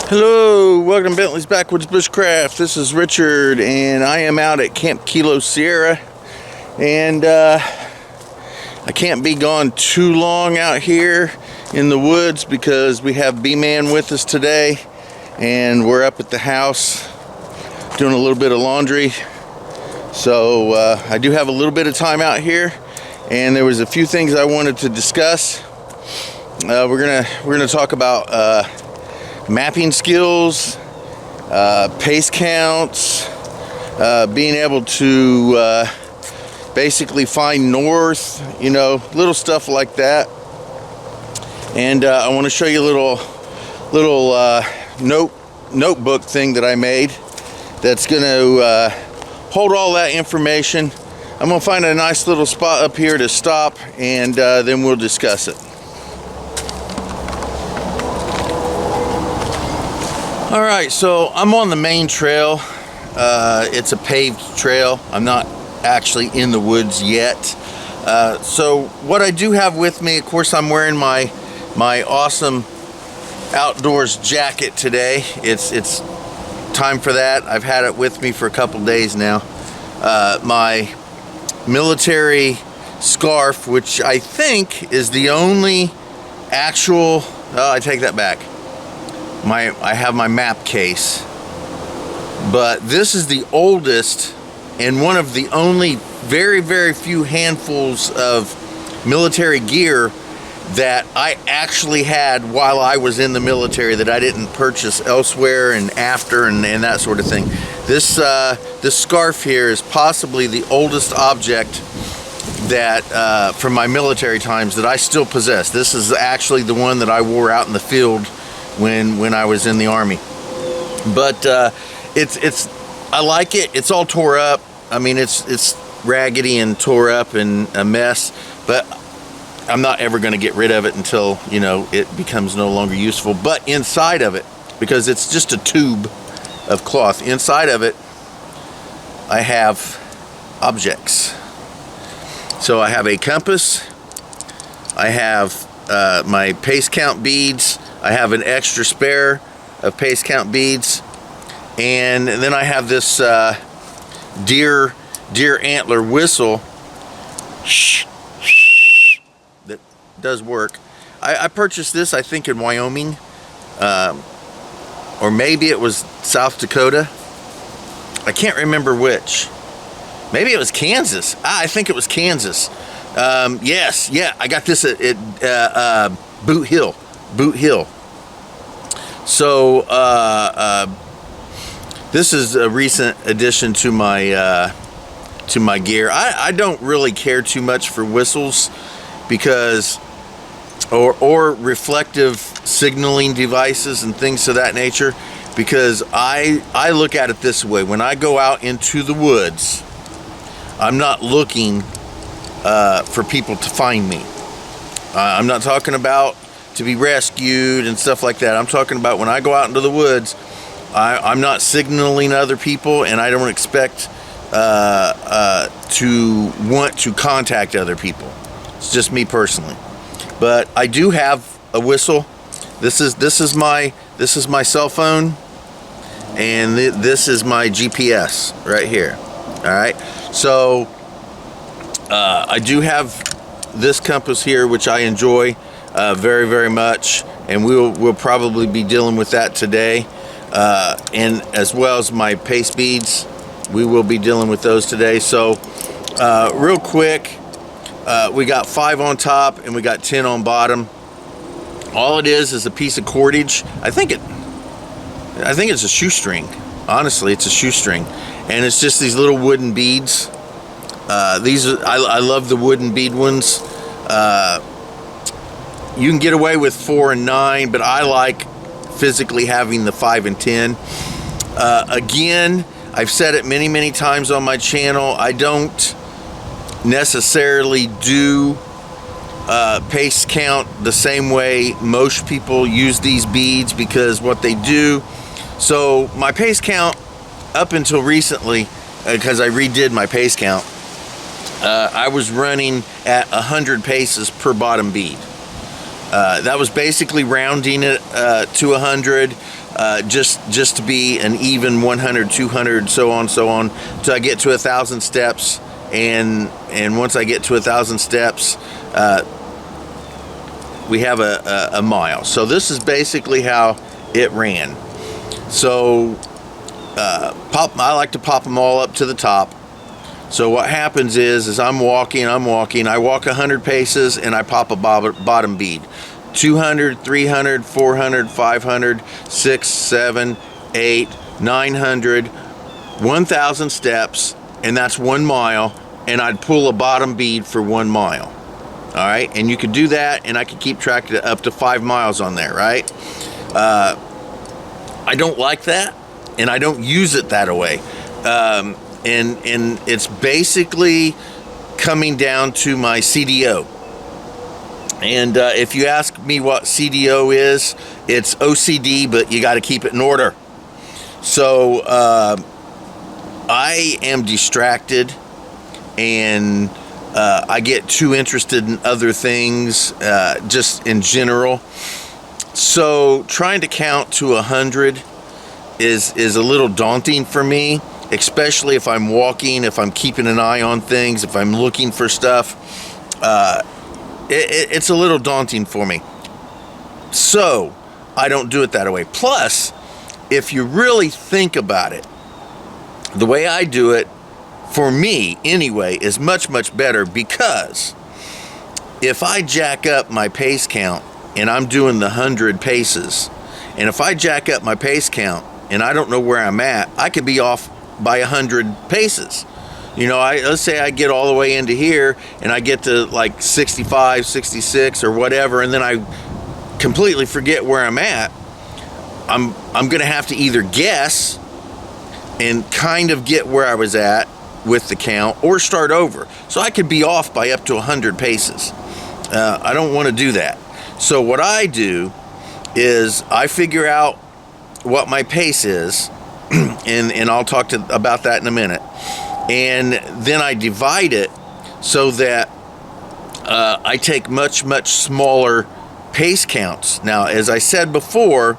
Hello, welcome to Bentley's Backwoods Bushcraft. This is Richard, and I am out at Camp Kilo Sierra, and I can't be gone too long out here in the woods because we have B-Man with us today, and we're up at the house doing a little bit of laundry. So I do have a little bit of time out here, and there was a few things I wanted to discuss. We're gonna talk about mapping skills, pace counts, being able to basically find north, you know, little stuff like that. And I want to show you a little notebook thing that I made that's going to hold all that information. I'm going to find a nice little spot up here to stop, and then we'll discuss it. All right, so I'm on the main trail. It's a paved trail. I'm not actually in the woods yet. So what I do have with me, of course, I'm wearing my awesome outdoors jacket today. It's time for that. I've had it with me for a couple days now. My military scarf, which I think is the only actual, oh, I take that back. I have my map case, but this is the oldest and one of the only very few handfuls of military gear that I actually had while I was in the military that I didn't purchase elsewhere and after and that sort of thing. This scarf here is possibly the oldest object that from my military times that I still possess. This is actually the one that I wore out in the field when I was in the Army. But I like it. It's all tore up. I mean, it's raggedy and tore up and a mess, but I'm not ever going to get rid of it until, you know, it becomes no longer useful. But inside of it, because it's just a tube of cloth, inside of it I have objects. So I have a compass, I have my pace count beads, I have an extra spare of pace count beads, and then I have this deer antler whistle that does work. I purchased this, I think, in Wyoming, or maybe it was South Dakota. I can't remember which. Maybe it was Kansas. I think it was Kansas. Yes, yeah, I got this at Boot Hill. So this is a recent addition to my gear. I don't really care too much for whistles because or reflective signaling devices and things of that nature, because I look at it this way: when I go out into the woods, I'm not looking for people to find me. I'm not talking about to be rescued and stuff like that. I'm talking about when I go out into the woods, I'm not signaling other people, and I don't expect to want to contact other people. It's just me personally. But I do have a whistle. This is my cell phone, and this is my GPS right here. All right. So I do have this compass here, which I enjoy very much, and we'll probably be dealing with that today, and as well as my pace beads, we will be dealing with those today. So real quick, we got 5 on top and we got 10 on bottom. All it is a piece of cordage. I think it's a shoestring. Honestly, it's a shoestring, and it's just these little wooden beads. I love the wooden bead ones. You can get away with 4 and 9, but I like physically having the 5 and 10. Again, I've said it many times on my channel. I don't necessarily do pace count the same way most people use these beads, because what they do. So my pace count up until recently, because I redid my pace count, I was running at 100 paces per bottom bead. That was basically rounding it to 100, just to be an even 100, 200, so on, till I get to 1,000 steps. And once I get to 1,000 steps, we have a mile. So this is basically how it ran. So I like to pop them all up to the top. So what happens is I'm walking, I walk 100 paces and I pop a bottom bead. 200, 300, 400, 500, 6, 7, 8, 900, 1,000 steps, and that's 1 mile, and I'd pull a bottom bead for 1 mile. All right, and you could do that, and I could keep track of up to 5 miles on there, right? I don't like that, and I don't use it that way. And it's basically coming down to my CDO. And if you ask me what CDO is, it's OCD, but you got to keep it in order. So I am distracted, and I get too interested in other things, just in general. So trying to count to 100 is a little daunting for me, especially if I'm walking, if I'm keeping an eye on things, if I'm looking for stuff. It's a little daunting for me. So I don't do it that way. Plus, if you really think about it, the way I do it, for me anyway, is much, much better, because if I jack up my pace count and I'm doing the 100 paces, and if I jack up my pace count and I don't know where I'm at, I could be off by 100 paces. You know, let's say I get all the way into here and I get to like 65, 66 or whatever, and then I completely forget where I'm at. I'm going to have to either guess and kind of get where I was at with the count, or start over. So I could be off by up to 100 paces. I don't want to do that. So what I do is I figure out what my pace is, and I'll talk about that in a minute. And then I divide it so that I take much, much smaller pace counts. Now, as I said before,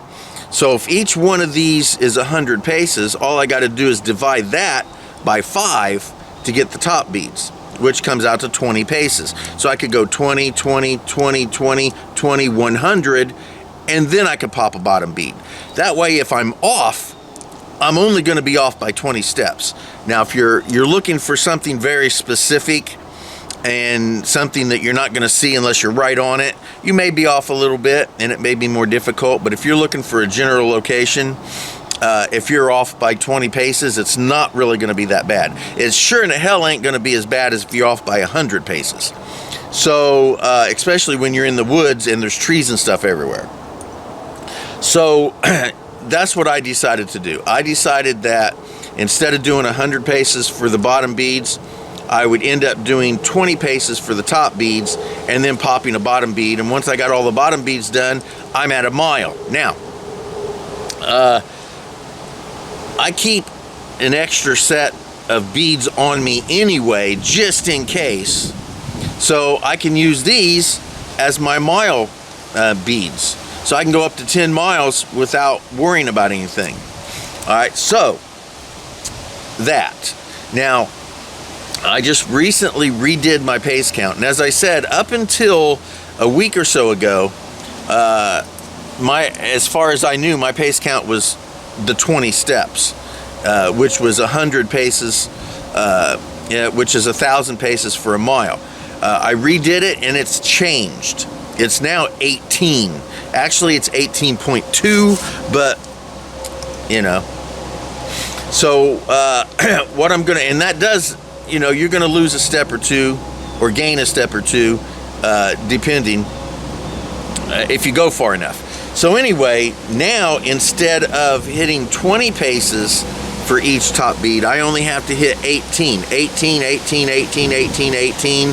so if each one of these is 100 paces, all I got to do is divide that by 5 to get the top beads, which comes out to 20 paces. So I could go 20, 20, 20, 20, 20, 100, and then I could pop a bottom bead. That way, if I'm off, I'm only going to be off by 20 steps. Now, if you're looking for something very specific and something that you're not going to see unless you're right on it, you may be off a little bit and it may be more difficult. But if you're looking for a general location, if you're off by 20 paces, it's not really going to be that bad. It sure in the hell ain't going to be as bad as if you're off by 100 paces. So, especially when you're in the woods and there's trees and stuff everywhere. So, that's what I decided to do. I decided that instead of doing 100 paces for the bottom beads, I would end up doing 20 paces for the top beads and then popping a bottom bead. And once I got all the bottom beads done, I'm at a mile. Now, I keep an extra set of beads on me anyway, just in case. So I can use these as my mile beads. So I can go up to 10 miles without worrying about anything. All right, so that. Now, I just recently redid my pace count. And as I said, up until a week or so ago, as far as I knew, my pace count was the 20 steps, which was 100 paces, which is 1,000 paces for a mile. I redid it and it's changed. It's now 18. Actually, it's 18.2, but, you know. So, what I'm going to, and that does, you know, you're going to lose a step or two, or gain a step or two, depending, if you go far enough. So anyway, now, instead of hitting 20 paces for each top bead, I only have to hit 18. 18, 18, 18, 18, 18,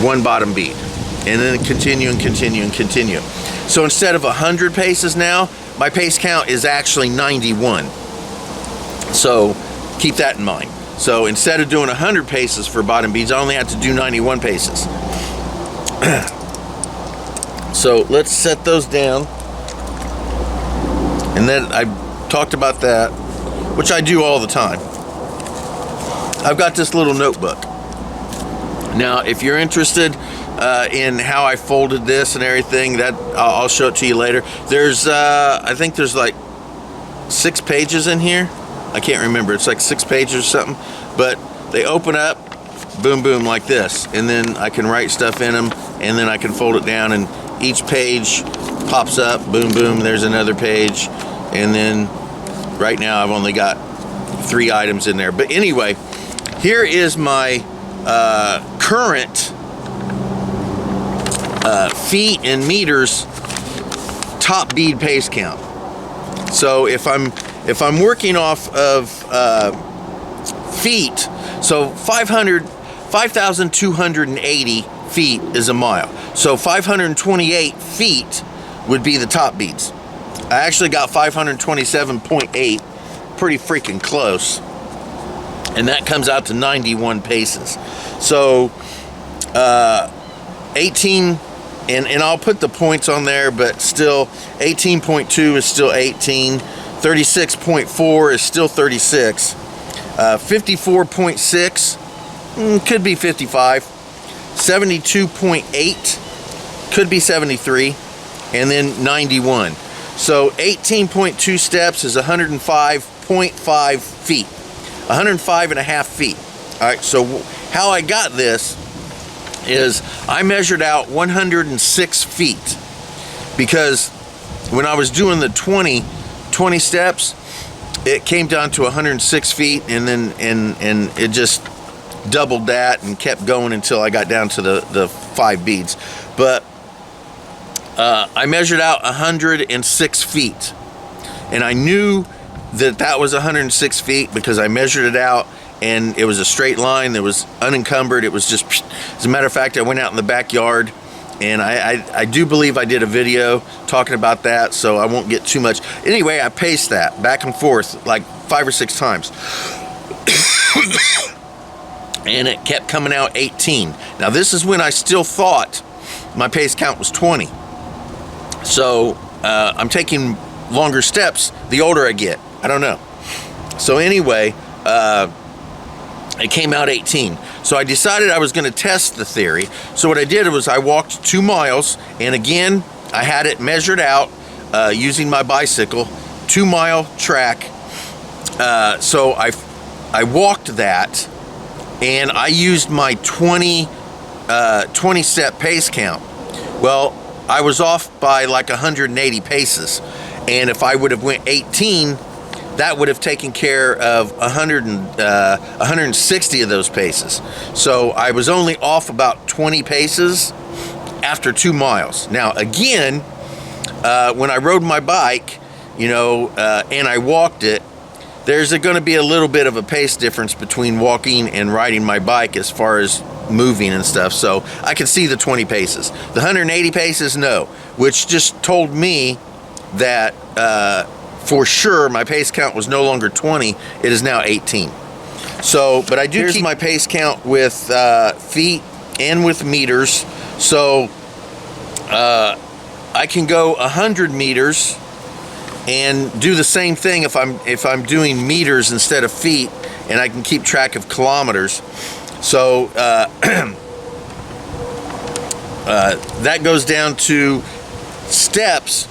one bottom bead. And then continue and continue and continue. So instead of 100 paces now, my pace count is actually 91. So keep that in mind. So instead of doing 100 paces for bottom beads, I only have to do 91 paces. So let's set those down. And then I talked about that, which I do all the time. I've got this little notebook. Now, if you're interested in how I folded this and everything, that I'll show it to you later. There's, I think there's like 6 pages in here. I can't remember. It's like 6 pages or something. But they open up, boom, boom, like this. And then I can write stuff in them, and then I can fold it down, and each page pops up, boom, boom, there's another page. And then right now I've only got 3 items in there. But anyway, here is my current feet and meters top bead pace count. So if I'm working off of feet, so 5,280 feet is a mile. So 528 feet would be the top beads. I actually got 527.8, pretty freaking close. And that comes out to 91 paces. So 18, and I'll put the points on there, but still 18.2 is still 18, 36.4 is still 36, 54.6 could be 55, 72.8 could be 73, and then 91. So 18.2 steps is 105.5 feet, 105.5 feet. All right, so how I got this is I measured out 106 feet, because when I was doing the 20 steps, it came down to 106 feet, and then and it just doubled that and kept going until I got down to the 5 beads. But I measured out 106 feet, and I knew that was 106 feet because I measured it out, and it was a straight line that was unencumbered. It was just, as a matter of fact, I went out in the backyard, and I do believe I did a video talking about that, so I won't get too much. Anyway, I paced that back and forth like 5 or 6 times. And it kept coming out 18. Now this is when I still thought my pace count was 20. So I'm taking longer steps the older I get. I don't know. So anyway, it came out 18. So I decided I was going to test the theory. So what I did was I walked 2 miles, and again, I had it measured out using my bicycle, 2-mile track. So I walked that, and I used my 20 step pace count. Well, I was off by like 180 paces, and if I would have went 18, that would have taken care of 160 of those paces. So I was only off about 20 paces after 2 miles. Now again, when I rode my bike, and I walked it, there's going to be a little bit of a pace difference between walking and riding my bike as far as moving and stuff. So I could see the 20 paces. The 180 paces, no, which just told me that for sure my pace count was no longer 20, it is now 18. So, but I do keep my pace count with feet and with meters. So I can go 100 meters and do the same thing if I'm doing meters instead of feet, and I can keep track of kilometers. So that goes down to steps.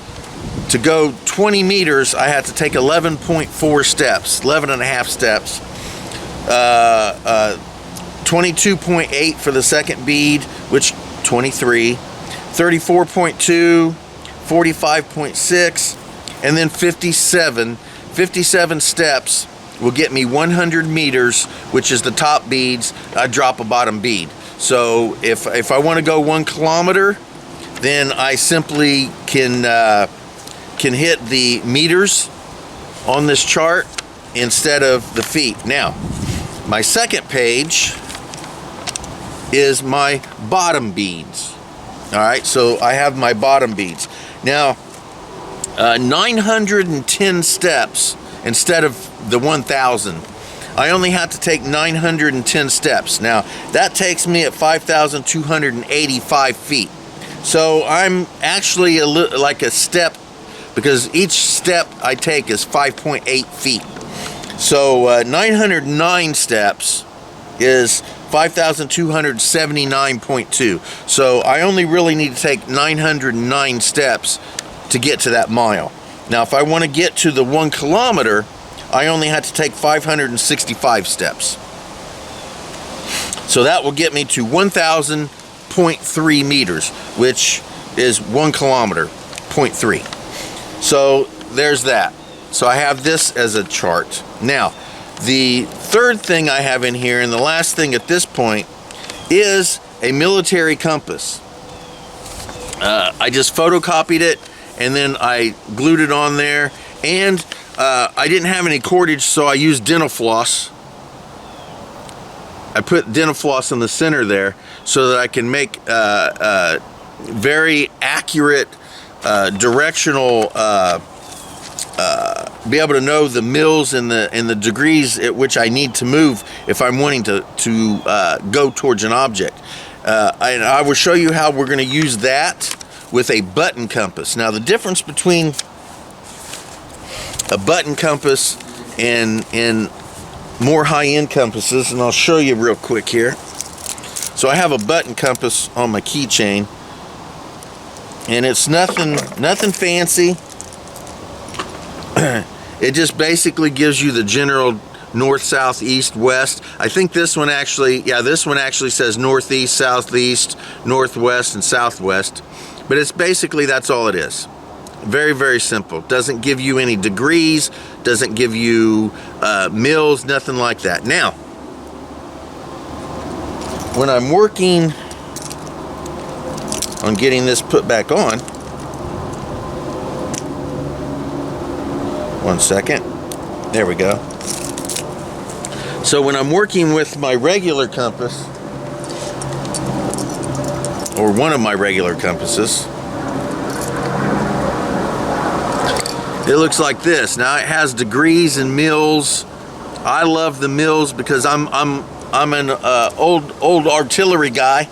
To go 20 meters, I have to take 11.4 steps, 11 and a half steps. 22.8 for the second bead, which 23, 34.2, 45.6, and then 57. 57 steps will get me 100 meters, which is the top beads. I drop a bottom bead. So if I want to go 1 kilometer, then I simply can hit the meters on this chart instead of the feet. Now, my second page is my bottom beads. All right, so I have my bottom beads. Now, 910 steps instead of the 1,000. I only have to take 910 steps. Now, that takes me at 5,285 feet. So I'm actually like a step, because each step I take is 5.8 feet. So 909 steps is 5,279.2. So I only really need to take 909 steps to get to that mile. Now, if I want to get to the 1 kilometer, I only had to take 565 steps. So that will get me to 1,000.3 meters, which is 1 kilometer, 0.3. So there's that. So I have this as a chart. Now, the third thing I have in here, and the last thing at this point, is a military compass. I just photocopied it, and then I glued it on there, and I didn't have any cordage, so I used dental floss. I put dental floss in the center there so that I can make very accurate directional, be able to know the mils and the degrees at which I need to move if I'm wanting to go towards an object. And I will show you how we're going to use that with a button compass. Now, the difference between a button compass and more high-end compasses, and I'll show you real quick here. So I have a button compass on my keychain, and it's nothing fancy. It just basically gives you the general north, south, east, west. I think this one actually, this one actually says northeast, southeast, northwest, and southwest. But it's basically, that's all it is. Very, very simple. Doesn't give you any degrees, doesn't give you mils, nothing like that. Now, when I'm working on getting this put back on, one second, there we go. So when I'm working with my regular compass, or one of my regular compasses, it looks like this. Now it has degrees and mils. I love the mils because I'm an old artillery guy,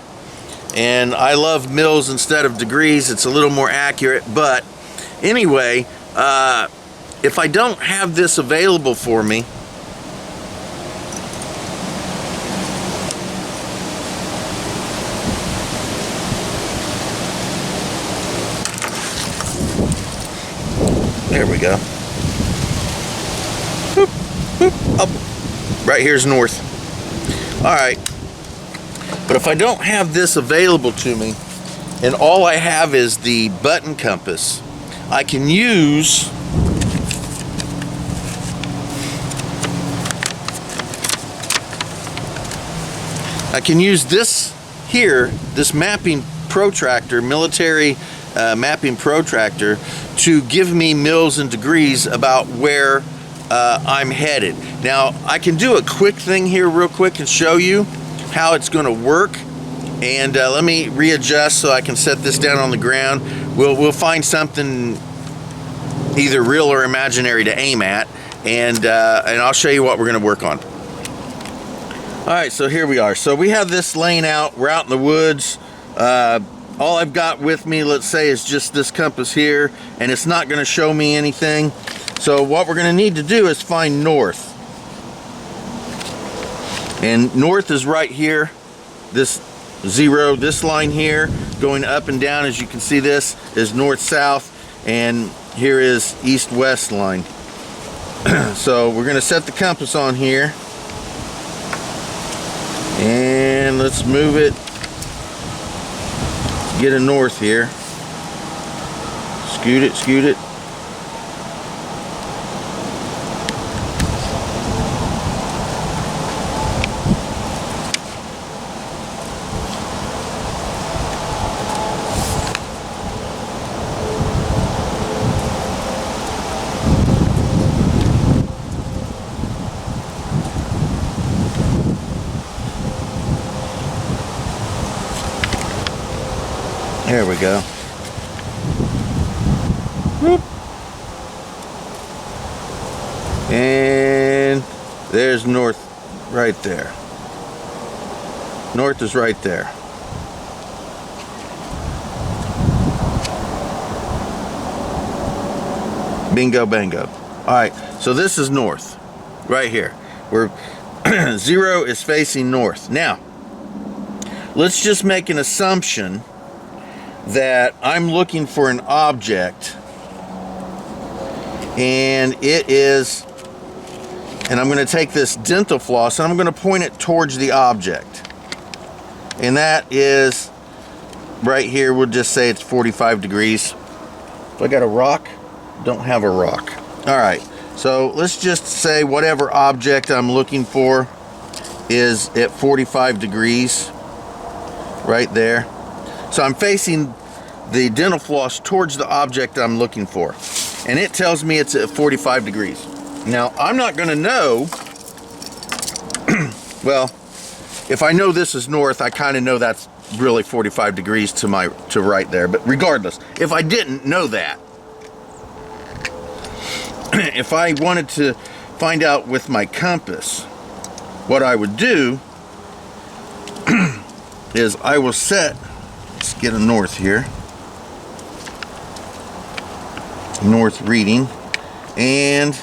and I love mils instead of degrees. It's a little more accurate. But anyway, if I don't have this available for me, there we go. Boop, boop, up. Right here's north. All right. But if I don't have this available to me, and all I have is the button compass, I can use this here, this mapping protractor, military mapping protractor, to give me mils and degrees about where I'm headed. Now, I can do a quick thing here real quick and show you how it's going to work. And let me readjust so I can set this down on the ground. We'll find something either real or imaginary to aim at, and I'll show you what we're going to work on. All right, so here we are. So we have this laying out. We're out in the woods. All I've got with me, let's say, is just this compass here, and it's not going to show me anything. So what we're going to need to do is find north. And north is right here. This zero, this line here, going up and down, as you can see, this is north-south, and here is east-west line. So we're going to set the compass on here, and let's move it. Get a north here. Scoot it, scoot it. There we go. Whoop. And there's north right there. North is right there. Bingo, bango. All right, so this is north, right here. Where 0 is facing north. Now, let's just make an assumption that I'm looking for an object, and it is, and I'm going to take this dental floss and I'm going to point it towards the object. And that is right here. We'll just say it's 45 degrees. If I got a rock, don't have a rock. All right, so let's just say whatever object I'm looking for is at 45 degrees right there. So I'm facing the dental floss towards the object I'm looking for, and it tells me it's at 45 degrees. Now, I'm not going to know, well, if I know this is north, I kind of know that's really 45 degrees to right there. But regardless, if I didn't know that, if I wanted to find out with my compass, what I would do is I will set, let's get a north here, north reading, and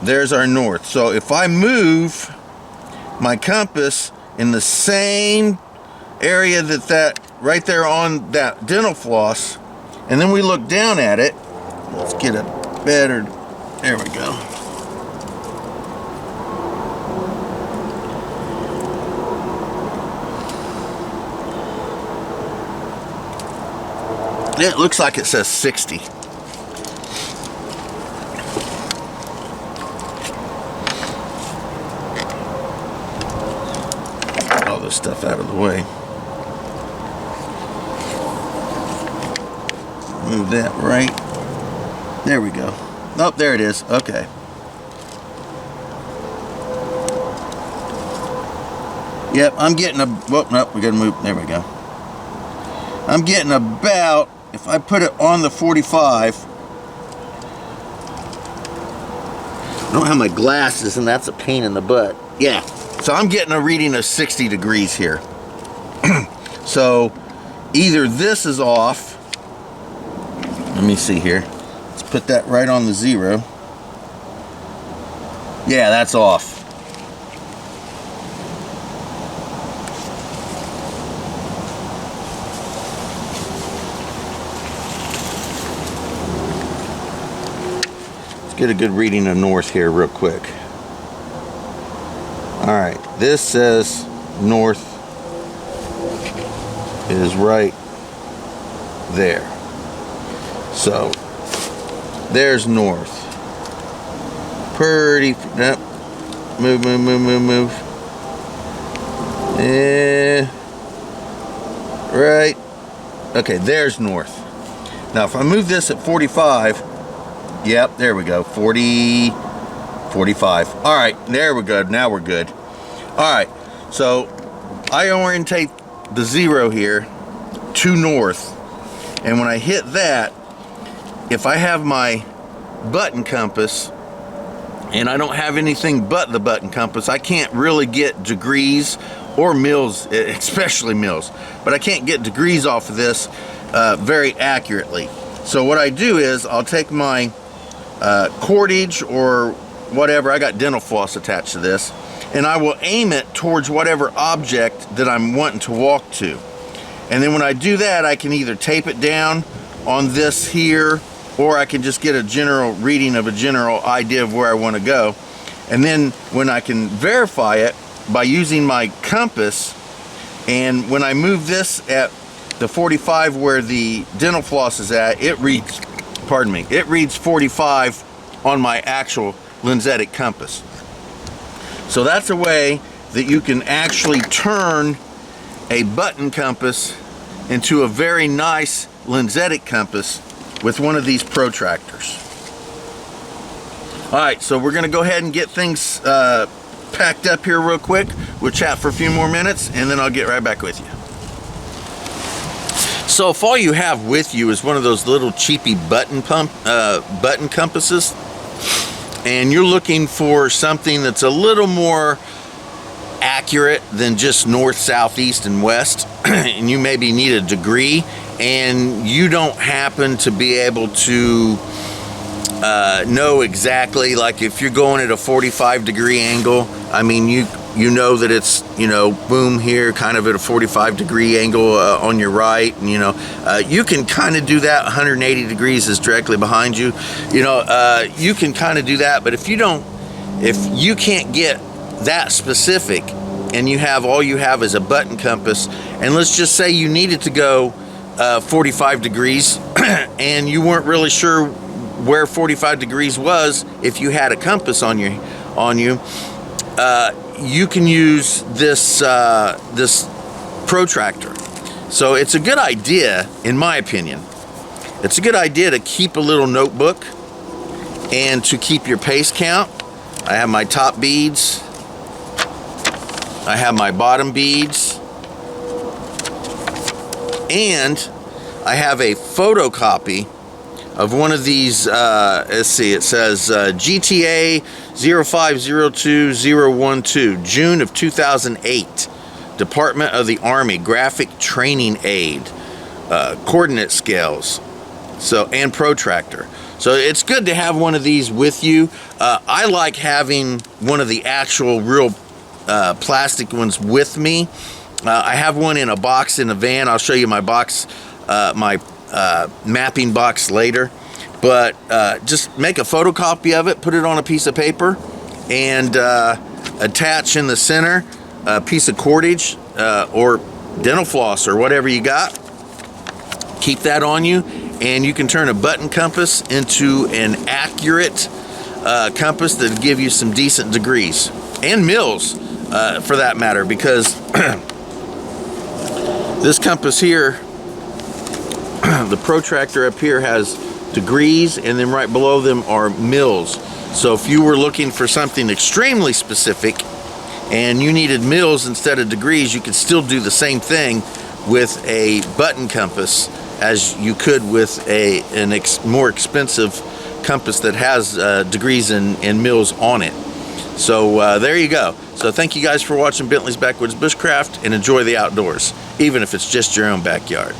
there's our north. So if I move my compass in the same area that right there on that dental floss, and then we look down at it, let's get a better, there we go. It looks like it says 60. All this stuff out of the way. Move that right. There we go. Oh, there it is. Okay. Yep, I'm getting a, well, nope, we gotta move, there we go. I'm getting about, if I put it on the 45, I don't have my glasses and that's a pain in the butt. Yeah, so I'm getting a reading of 60 degrees here. So either this is off, let me see here. Let's put that right on the 0. Yeah, that's off. Let's get a good reading of north here real quick. All right, this says north is right there. So there's north. Pretty, yep. Move, move, move, move, move. Right. Okay, there's north. Now if I move this at 45, yep, there we go. 40, 45. All right, there we go. Now we're good. All right, so I orientate the 0 here to north, and when I hit that, if I have my button compass and I don't have anything but the button compass, I can't really get degrees or mils, especially mils, but I can't get degrees off of this very accurately. So what I do is I'll take my cordage or whatever, I got dental floss attached to this, and I will aim it towards whatever object that I'm wanting to walk to. And then when I do that, I can either tape it down on this here, or I can just get a general reading of a general idea of where I want to go. And then when I can verify it by using my compass, and when I move this at the 45 where the dental floss is at, it reads, pardon me, it reads 45 on my actual lensetic compass. So that's a way that you can actually turn a button compass into a very nice lensetic compass with one of these protractors. All right, so we're gonna go ahead and get things packed up here real quick. We'll chat for a few more minutes and then I'll get right back with you. So if all you have with you is one of those little cheapy button compasses, and you're looking for something that's a little more accurate than just north, south, east, and west, and you maybe need a degree, and you don't happen to be able to know exactly, like if you're going at a 45-degree angle, I mean, you know that it's, you know, boom here, kind of at a 45-degree angle on your right, and you can kind of do that. 180 degrees is directly behind you. You can kind of do that, but if you can't get that specific, and all you have is a button compass, and let's just say you needed to go 45 degrees, and you weren't really sure where 45 degrees was. If you had a compass on you, you can use this protractor. So it's a good idea, in my opinion. It's a good idea to keep a little notebook and to keep your pace count. I have my top beads. I have my bottom beads. And I have a photocopy of one of these, let's see, it says GTA 0502012, June of 2008, Department of the Army, graphic training aid, coordinate scales, and protractor. So it's good to have one of these with you. I like having one of the actual real plastic ones with me. I have one in a box in a van. I'll show you my box, my mapping box later, but just make a photocopy of it, put it on a piece of paper, and attach in the center a piece of cordage or dental floss or whatever you got. Keep that on you, and you can turn a button compass into an accurate compass that'll give you some decent degrees, and mils for that matter, because this compass here, the protractor up here has degrees, and then right below them are mils. So if you were looking for something extremely specific and you needed mils instead of degrees, you could still do the same thing with a button compass as you could with a more expensive compass that has degrees and mils on it. So there you go. So thank you guys for watching Bentley's Backwoods Bushcraft, and enjoy the outdoors, even if it's just your own backyard.